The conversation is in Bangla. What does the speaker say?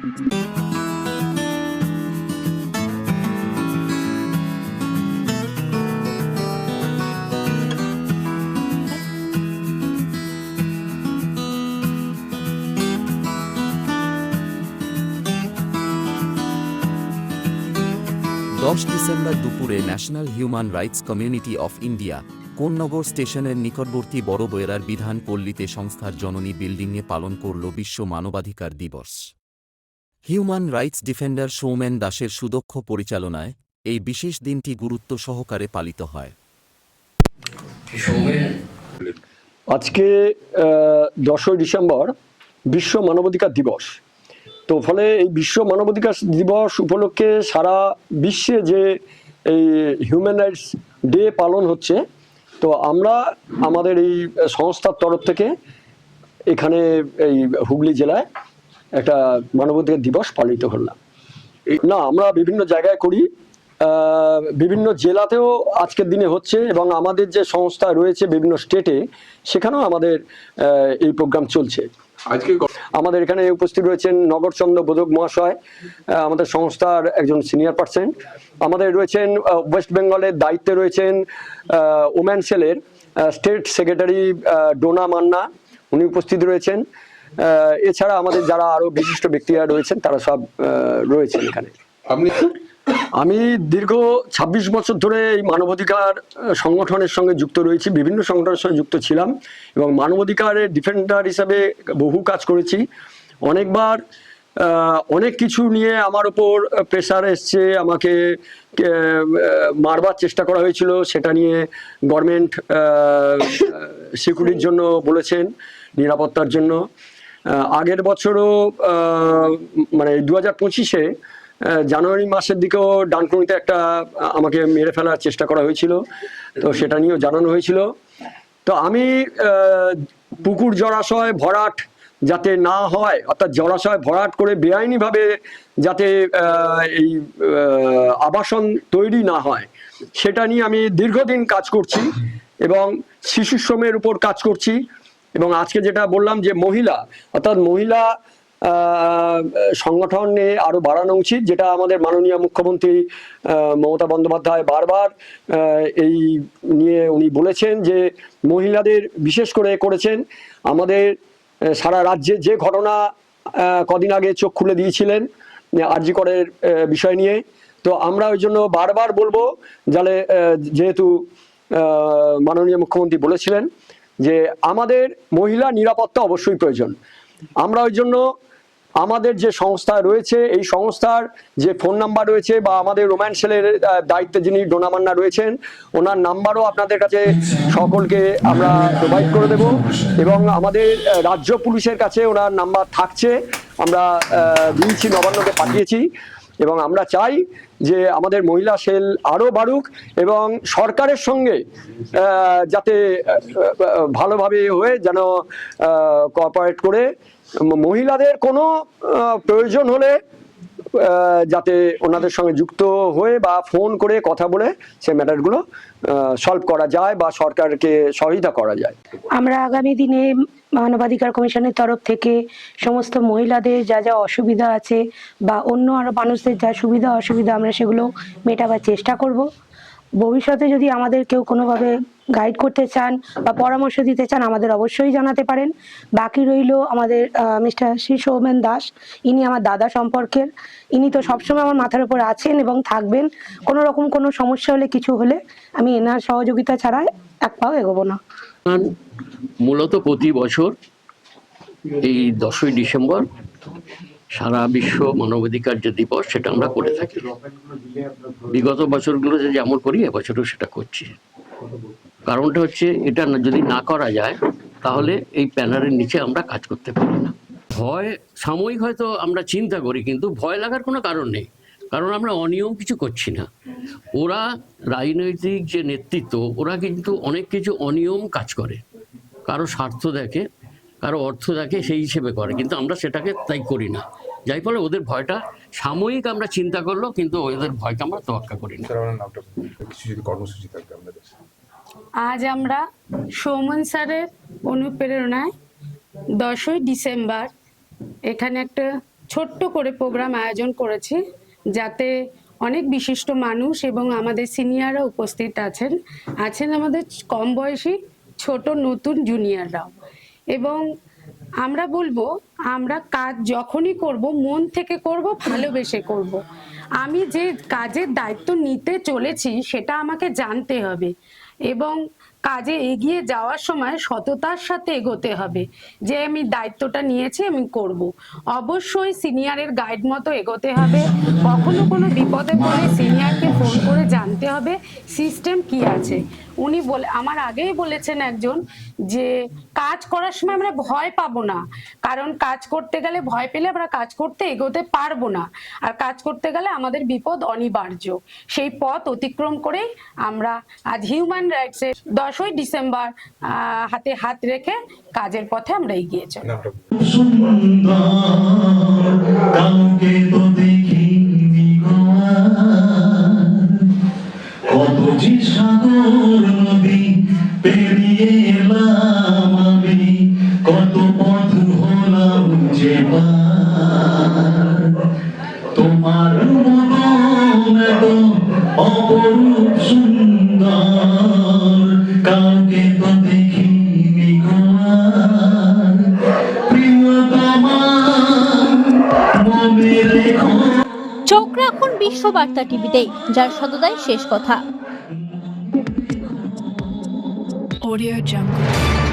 ডিসেম্বর দুপুরে national human rights community of India Konnagar স্টেশনের নিকটবর্তী বড় বৈরার বিধান পল্লীতে সংস্থার জননী বিল্ডিংয়ে পালন করল বিশ্ব মানবাধিকার দিবস। হিউম্যান রাইটস ডিফেন্ডার সৌমেন দাসের সুদক্ষ পরিচালনায় এই বিশেষ দিনটি গুরুত্ব সহকারে পালিত হয়। আজকে 10 ডিসেম্বর বিশ্ব মানবাধিকার দিবস। তো ফলে এই বিশ্ব মানবাধিকার দিবস উপলক্ষে সারা বিশ্বে যে এই হিউম্যান রাইটস ডে পালন হচ্ছে, তো আমরা আমাদের এই সংস্থার তরফ থেকে এখানে এই হুগলি জেলায় একটা মানবাধিকার দিবস পালিত করলাম। না, আমরা বিভিন্ন জায়গায় করি, বিভিন্ন জেলাতেও আজকের দিনে হচ্ছে, এবং আমাদের যে সংস্থা রয়েছে বিভিন্ন স্টেটে সেখানেও আমাদের এই প্রোগ্রাম চলছে। আজকে আমাদের এখানে উপস্থিত রয়েছেন নগরচন্দ্র বোধক মহাশয়, আমাদের সংস্থার একজন সিনিয়র পার্সন। আমাদের রয়েছেন ওয়েস্ট বেঙ্গলের দায়িত্বে রয়েছেন ওম্যান সেলের স্টেট সেক্রেটারি ডোনা মান্না, উনি উপস্থিত রয়েছেন। এছাড়া আমাদের যারা আরো বিশিষ্ট ব্যক্তিরা রয়েছেন তারা সব রয়েছেন এখানে। আমি দীর্ঘ 26 বছর ধরে এই মানবাধিকার সংগঠনের সঙ্গে যুক্ত রয়েছি, বিভিন্ন সংগঠনের সঙ্গে যুক্ত ছিলাম এবং মানবাধিকারের ডিফেন্ডার হিসাবে বহু কাজ করেছি। অনেকবার অনেক কিছু নিয়ে আমার উপর প্রেসার এসছে, আমাকে মারবার চেষ্টা করা হয়েছিল, সেটা নিয়ে গভর্নমেন্ট সিকিউরিটির জন্য বলেছেন, নিরাপত্তার জন্য। আগের বছরও মানে 2025-এ জানুয়ারি মাসের দিকেও ডানকুনিতে একটা আমাকে মেরে ফেলার চেষ্টা করা হয়েছিল, তো সেটা নিয়েও জানানো হয়েছিল। তো আমি পুকুর জলাশয় ভরাট যাতে না হয়, অর্থাৎ জলাশয় ভরাট করে বেআইনিভাবে যাতে এই আবাসন তৈরি না হয়, সেটা নিয়ে আমি দীর্ঘদিন কাজ করছি এবং শিশু শ্রমের উপর কাজ করছি। এবং আজকে যেটা বললাম যে মহিলা, অর্থাৎ মহিলা সংগঠনে আরো বাড়ানো উচিত, যেটা আমাদের মাননীয় মুখ্যমন্ত্রী মমতা বন্দ্যোপাধ্যায় বারবার এই নিয়ে উনি বলেছেন যে মহিলাদের বিশেষ করে করেছেন। আমাদের সারা রাজ্যে যে ঘটনা কদিন আগে চোখ খুলে দিয়েছিলেন আরজি করের বিষয় নিয়ে, তো আমরা ওই জন্য বারবার বলবো, যেহেতু মাননীয় মুখ্যমন্ত্রী বলেছিলেন যে আমাদের মহিলা নিরাপত্তা অবশ্যই প্রয়োজন, আমরা ওই জন্য আমাদের যে সংস্থা রয়েছে এই সংস্থার যে ফোন নাম্বার রয়েছে বা আমাদের রোম্যান সেলের দায়িত্বে যিনি ডোনা মান্না রয়েছেন ওনার নাম্বারও আপনাদের কাছে সকলকে আমরা প্রোভাইড করে দেব, এবং আমাদের রাজ্য পুলিশের কাছে ওনার নাম্বার থাকছে, আমরা দিয়েছি, নবান্নকে পাঠিয়েছি। এবং আমরা চাই যে আমাদের মহিলা সেল আরও বাড়ুক এবং সরকারের সঙ্গে যাতে ভালোভাবে হয়ে যেন কোঅপারেট করে মহিলাদের কোনো প্রয়োজন হলে যাতে ওনাদের সঙ্গে যুক্ত হয়ে বা ফোন করে কথা বলে সেই ম্যাটারগুলো সলভ করা যায় বা সরকারকে সহায়তা করা যায়। আমরা আগামী দিনে মানবাধিকার কমিশনের তরফ থেকে সমস্ত মহিলাদের যা যা অসুবিধা আছে বা অন্য আরো মানুষদের যা সুবিধা অসুবিধা আমরা সেগুলো মেটাবার চেষ্টা করব। ভবিষ্যতে যদি আমাদের কেউ কোনোভাবে গাইড করতে চান বা পরামর্শ দিতে চান আমাদের অবশ্যই জানাতে পারেন। বাকি রইল আমাদের মিস্টার শ্রী সৌমেন দাস, ইনি আমার দাদা সম্পর্কের, ইনি তো সবসময় আমার মাথার উপর আছেন এবং থাকবেন। কোনো রকম কোনো সমস্যা হলে কিছু হলে আমি এনার সহযোগিতা ছাড়া এক পাও এগোবো না। মূলত প্রতি বছর এই 10ই ডিসেম্বর সারা বিশ্ব মানবাধিকার যে দিবস সেটা আমরা করে থাকি। বিগত বছরগুলোতে যেমন করি এবছরও সেটা করছি। কারণটা হচ্ছে এটা যদি না করা যায় তাহলে এই ব্যানারের নিচে আমরা কাজ করতে পারি না। ভয় সাময়িক হয়তো আমরা চিন্তা করি, কিন্তু ভয় লাগার কোনো কারণ নেই, কারণ আমরা অনিয়ম কিছু করছি না। ওরা রাজনৈতিক যে নেতৃত্ব ওরা কিন্তু অনেক কিছু অনিয়ম কাজ করে, কারো স্বার্থ দেখে, কারো অর্থ দেখে, সেই হিসেবে করে, কিন্তু আমরা সেটাকে তাই করি না। যাই ফলে ওদের ভয়টা সাময়িক আমরা চিন্তা করলো, কিন্তু ওদের ভয়কে আমরা তোয়াক্কা করি না। আজ আমরা সৌমেন স্যারের অনুপ্রেরণায় 10ই ডিসেম্বর এখানে একটা ছোট্ট করে প্রোগ্রাম আয়োজন করেছি, যাতে অনেক বিশিষ্ট মানুষ এবং আমাদের সিনিয়ররা উপস্থিত আছেন আমাদের কম বয়সী ছোট নতুন জুনিয়ররাও। এবং আমরা বলবো, আমরা কাজ যখনই করব মন থেকে করব, ভালোবেসে করব। আমি যে কাজের দায়িত্ব নিতে চলেছি সেটা আমাকে জানতে হবে এবং কাজে এগিয়ে যাওয়ার সময় সততার সাথে এগোতে হবে, যে আমি দায়িত্বটা নিয়েছি আমি করব। অবশ্যই সিনিয়রের গাইড মতো এগোতে হবে। কখনো কোনো বিপদে পড়লে সিনিয়রকে ফোন করে জানতে হবে সিস্টেম কি আছে। উনি আমার আগেই বলেছেন একজন, যে কাজ করার সময় আমরা ভয় পাবো না, কারণ কাজ করতে গেলে ভয় পেলে আমরা কাজ করতে এগোতে পারবো না, আর কাজ করতে গেলে আমাদের বিপদ অনিবার্য। সেই পথ অতিক্রম করেই আমরা আজ হিউম্যান রাইটসের 10ই ডিসেম্বর হাতে হাত রেখে কাজের পথে আমরা এগিয়ে চলি। কত যে সাগর নদী পেরিয়ে এলাম আমি, কত পথ হলাম যে পার, তোমার মন এত অপরূপ সুন্দর, কাউকে তো দেখিনি গো আর, প্রিয়তমা মনে রেখো। চোখ রাখুন বিশ্ববার্তা টিভিতে, যার সততাই শেষ কথা। Audio Jungle.